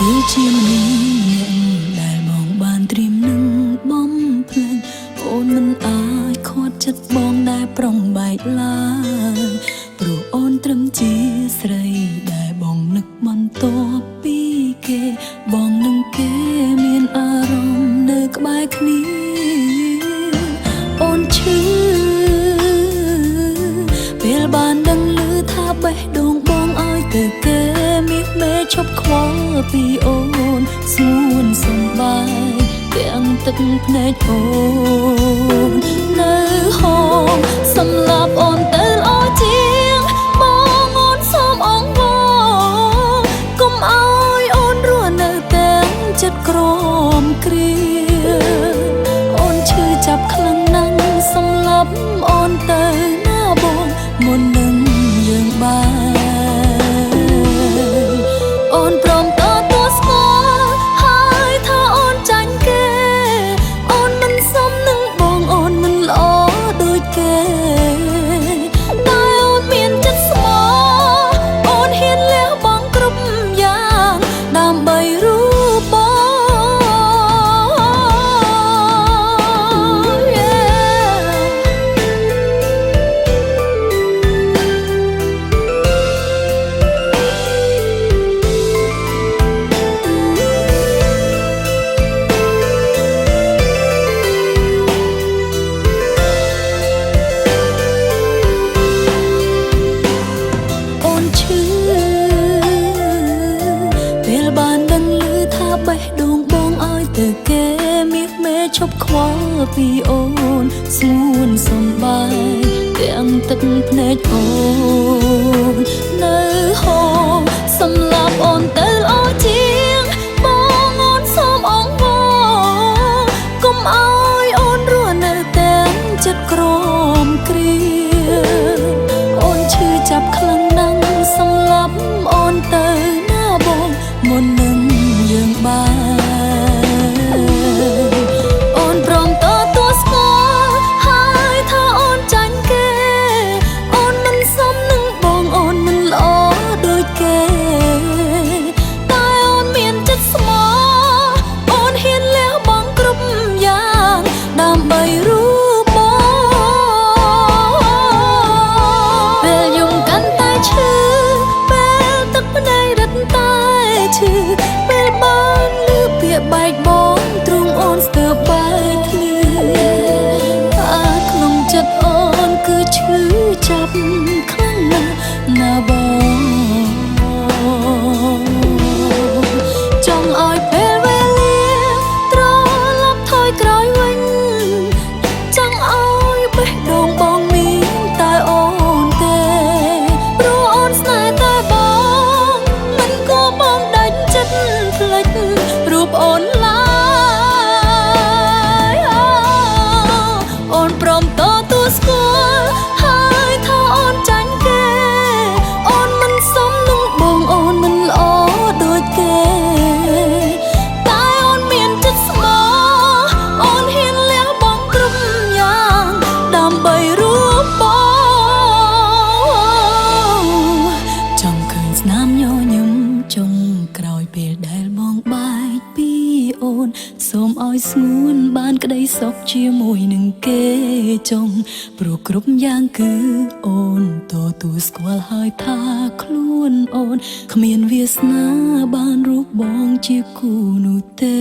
គឺជាមនុស្សដែលបងបានត្រៀមនឹងបំភ្លេចអូនមិនអាចខត់ចិត្តបងដែលប្រុងបែកឡើយព្រោះអូនត្រឹមជាស្រីដែលបងនឹកបន្ទាប់ពីគេបងនឹងគេមានអារម្មណ៍នៅក្បែរគ្នាអូនឈឺពេលបានដឹងឮថាបេះដូងបងឲ្យទៅគេមាសមេឈប់ខ្វល់ពីអូនស្ងួនសំបាយទាំងទឹកភ្នែកអូននៅហូរសម្រាប់អូនទៅល្អជាងបងអូនសូមអង្វរកុំឲ្យអូនរស់នៅទាំងចិត្តក្រមគ្រាអូនឈឺចាប់ខ្លាំងណាស់សម្រាប់អូនទៅណាបងមុននឹងយើងបានអូនព្រមតួស្គាល់ហើយថាអូនចាញ់គេអូនមិនសមនឹងបងអូនមិនល្អដូចគេតែអូនមានចិត្តស្មោះអូនហ៊ានលះបង់គ្រប់យ៉ាងដើម្បីរូបបងបេះដូងបងឲ្យទៅគេមាសមេឈប់ខ្វល់ពីអូនស្ងួនសំបាយទាំងទឹកភ្នែកអូននៅហូរសម្រាប់អូនទៅល្អជាងបងអូនសូមអង្វរកុំឲ្យអូនរស់នៅទាំងចិត្តក្រមគ្រាអូនឈឺចាប់ខ្លាំងណាស់សម្រាប់អូនទៅណាបងមុននឹងយើងបានអូនព្រមតួស្គាល់ហើយថាអូនចាញ់គេអូនមិនសមនឹងបងអូនមិនល្អដូចគេតែអូនមានចិត្តស្មោះអូនហ៊ានលះបង់គ្រប់យ៉ាងដើម្បីរូបបងពេលយំកាន់តែឈឺពេលទឹកភ្នែករឹតតែឈឺពេលបានលឺពាក្យបែកបងទ្រង់អូនស្ទើរបែកគ្នាតែក្នុងចិត្តអូនគឺឈឺចាប់ខ្លាំងណាស់ណាបងចង់ឲ្យពេលវេលាត្រឡប់ថយក្រោយវិញចង់ឲ្យបេះដូងបងមានតែអូនទេព្រោះអូនស្នេហ៍តែបងមិនគួរបងដាច់ចិត្តផ្លេចរូបអូនឡើយអូនព្រមតួស្គាល់ហើយថាអូនចាញ់គេអូនមិនសមនឹងបងអូនមិនល្អដូចគេតែអូនមានចិត្តស្មោះអូនហ៊ានលះបង់គ្រប់យ៉ាងដើម្បីរូបបងចង់ឃើញស្នាមញញឹមចុងក្រោយពេលដែលបងបែកពីអូនសូមឲ្យស្ងួនបានក្តីសុខជាមួយនឹងគេចុងព្រោះគ្រប់យ៉ាងគឺអូនទទួលស្គាល់ហើយថាខ្លួនអូនគ្មានវាសនាបានរូបបងជាគូនោះទេ